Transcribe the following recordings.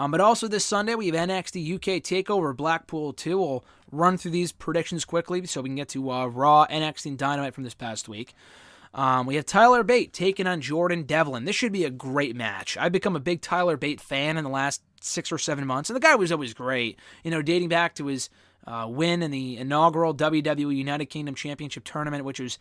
But also this Sunday, we have NXT UK TakeOver Blackpool II. We'll run through these predictions quickly so we can get to Raw, NXT, and Dynamite from this past week. We have Tyler Bate taking on Jordan Devlin. This should be a great match. I've become a big Tyler Bate fan in the last 6 or 7 months, and the guy was always great. Dating back to his win in the inaugural WWE United Kingdom Championship Tournament, which was,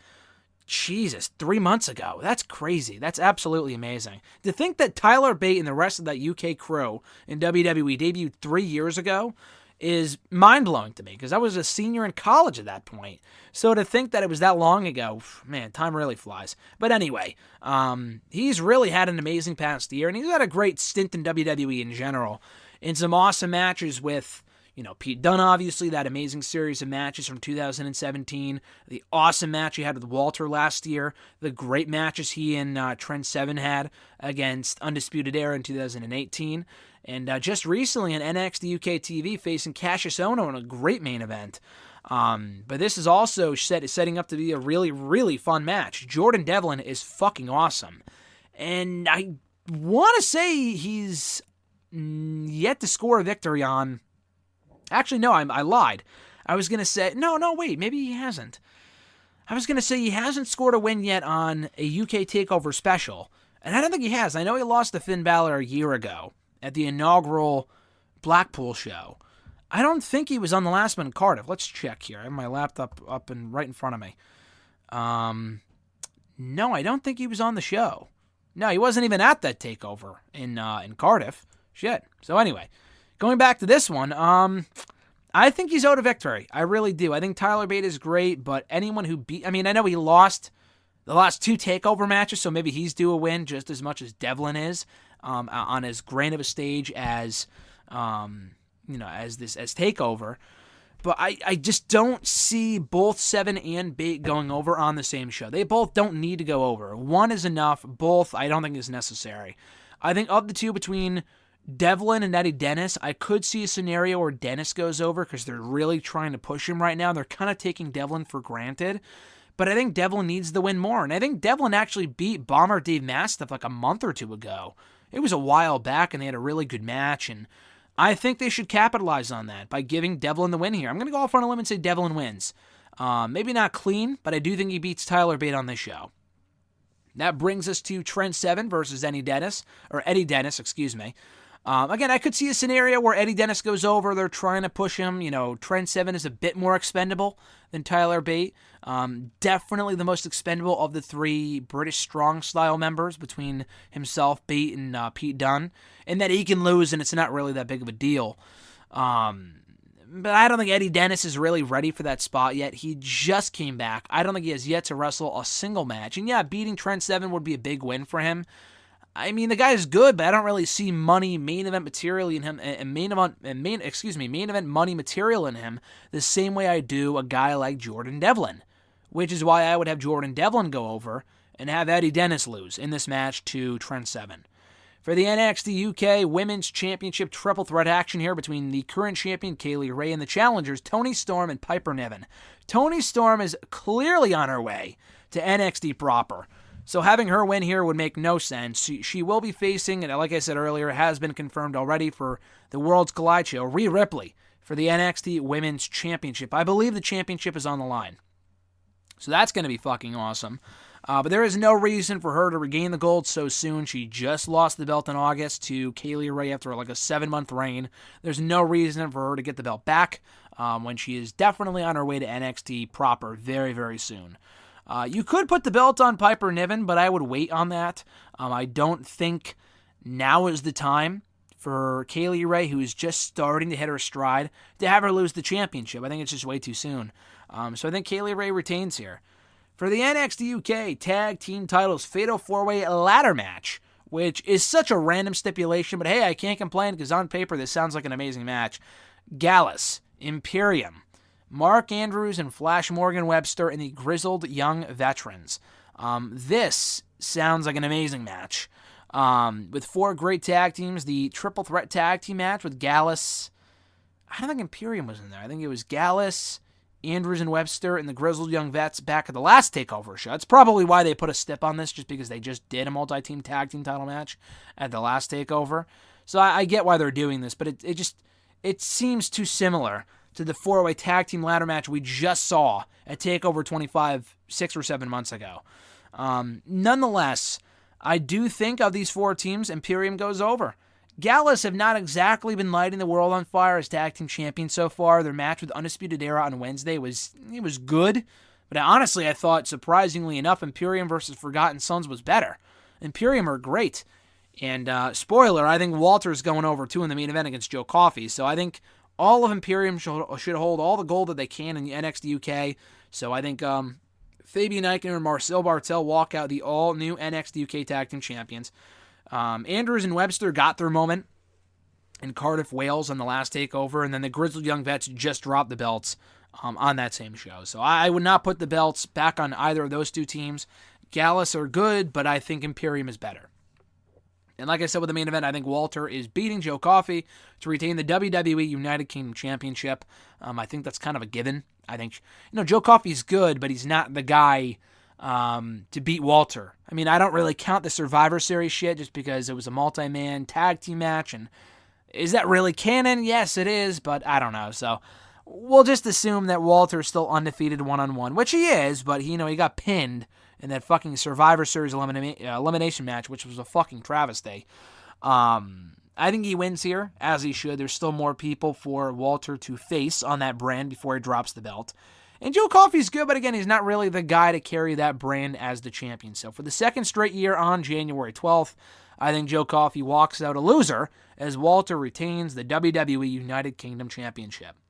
3 months ago. That's crazy. That's absolutely amazing. To think that Tyler Bate and the rest of that UK crew in WWE debuted 3 years ago is mind-blowing to me, because I was a senior in college at that point. So to think that it was that long ago, man, time really flies. But anyway, he's really had an amazing past year, and he's had a great stint in WWE in general, in some awesome matches with Pete Dunne, obviously, that amazing series of matches from 2017, the awesome match he had with Walter last year, the great matches he and Trent Seven had against Undisputed Era in 2018, and just recently in NXT UK TV facing Cassius Ohno in a great main event. But this is also setting up to be a really, really fun match. Jordan Devlin is fucking awesome. And I want to say he's yet to score a victory on... Actually, no, I lied. I was going to say... No, wait, maybe he hasn't. I was going to say he hasn't scored a win yet on a UK TakeOver special. And I don't think he has. I know he lost to Finn Balor a year ago at the inaugural Blackpool show. I don't think he was on the last one in Cardiff. Let's check here. I have my laptop up and right in front of me. No, I don't think he was on the show. No, he wasn't even at that TakeOver in Cardiff. Shit. So anyway, going back to this one, I think he's owed a victory. I really do. I think Tyler Bate is great, but anyone who I know he lost the last 2 TakeOver matches, so maybe he's due a win just as much as Devlin is on as grand of a stage as as TakeOver. But I just don't see both Seven and Bate going over on the same show. They both don't need to go over. One is enough. Both I don't think is necessary. I think of the two between Devlin and Eddie Dennis, I could see a scenario where Dennis goes over because they're really trying to push him right now. They're kind of taking Devlin for granted. But I think Devlin needs the win more. And I think Devlin actually beat Bomber Dave Mastiff like a month or two ago. It was a while back, and they had a really good match. And I think they should capitalize on that by giving Devlin the win here. I'm going to go off on a limb and say Devlin wins. Maybe not clean, but I do think he beats Tyler Bate on this show. That brings us to Trent Seven versus Eddie Dennis. Again, I could see a scenario where Eddie Dennis goes over. They're trying to push him. Trent Seven is a bit more expendable than Tyler Bate. Definitely the most expendable of the 3 British Strong Style members between himself, Bate, and Pete Dunne. And that he can lose, and it's not really that big of a deal. But I don't think Eddie Dennis is really ready for that spot yet. He just came back. I don't think he has yet to wrestle a single match. And yeah, beating Trent Seven would be a big win for him. I mean, the guy is good, but I don't really see main event material in him, main event money material in him the same way I do a guy like Jordan Devlin, which is why I would have Jordan Devlin go over and have Eddie Dennis lose in this match to Trent Seven. For the NXT UK Women's Championship triple threat action here between the current champion Kaylee Ray and the challengers Toni Storm and Piper Niven. Toni Storm is clearly on her way to NXT proper. So having her win here would make no sense. She will be facing, and like I said earlier, has been confirmed already for the Worlds Collide show, Rhea Ripley, for the NXT Women's Championship. I believe the championship is on the line. So that's going to be fucking awesome. But there is no reason for her to regain the gold so soon. She just lost the belt in August to Kaylee Ray after like a 7-month reign. There's no reason for her to get the belt back when she is definitely on her way to NXT proper very, very soon. You could put the belt on Piper Niven, but I would wait on that. I don't think now is the time for Kaylee Ray, who is just starting to hit her stride, to have her lose the championship. I think it's just way too soon. So I think Kaylee Ray retains here. For the NXT UK Tag Team Titles Fatal 4-Way Ladder Match, which is such a random stipulation, but hey, I can't complain because on paper this sounds like an amazing match. Gallus, Imperium, Mark Andrews and Flash Morgan Webster and the Grizzled Young Veterans. This sounds like an amazing match. With 4 great tag teams, the triple threat tag team match with Gallus. I don't think Imperium was in there. I think it was Gallus, Andrews and Webster, and the Grizzled Young Vets back at the last TakeOver show. That's probably why they put a stip on this, just because they just did a multi-team tag team title match at the last TakeOver. So I get why they're doing this, but it seems too similar to the 4-way tag team ladder match we just saw at TakeOver 25 6 or 7 months ago. Nonetheless, I do think of these 4 teams, Imperium goes over. Gallus have not exactly been lighting the world on fire as tag team champions so far. Their match with Undisputed Era on Wednesday was good, but honestly, I thought, surprisingly enough, Imperium versus Forgotten Sons was better. Imperium are great, and spoiler, I think Walter's going over too in the main event against Joe Coffey, so I think all of Imperium should hold all the gold that they can in the NXT UK, so I think Fabian Eichner and Marcel Bartel walk out the all-new NXT UK Tag Team Champions. Andrews and Webster got their moment in Cardiff, Wales on the last TakeOver, and then the Grizzled Young Vets just dropped the belts on that same show. So I would not put the belts back on either of those 2 teams. Gallus are good, but I think Imperium is better. And like I said with the main event, I think Walter is beating Joe Coffey to retain the WWE United Kingdom Championship. I think that's kind of a given. I think, Joe Coffey's good, but he's not the guy to beat Walter. I mean, I don't really count the Survivor Series shit just because it was a multi-man tag team match, and is that really canon? Yes, it is, but I don't know. So we'll just assume that Walter's still undefeated one-on-one, which he is, but he got pinned in that fucking Survivor Series elimination match, which was a fucking travesty. I think he wins here, as he should. There's still more people for Walter to face on that brand before he drops the belt. And Joe Coffey's good, but again, he's not really the guy to carry that brand as the champion. So for the second straight year on January 12th, I think Joe Coffey walks out a loser as Walter retains the WWE United Kingdom Championship.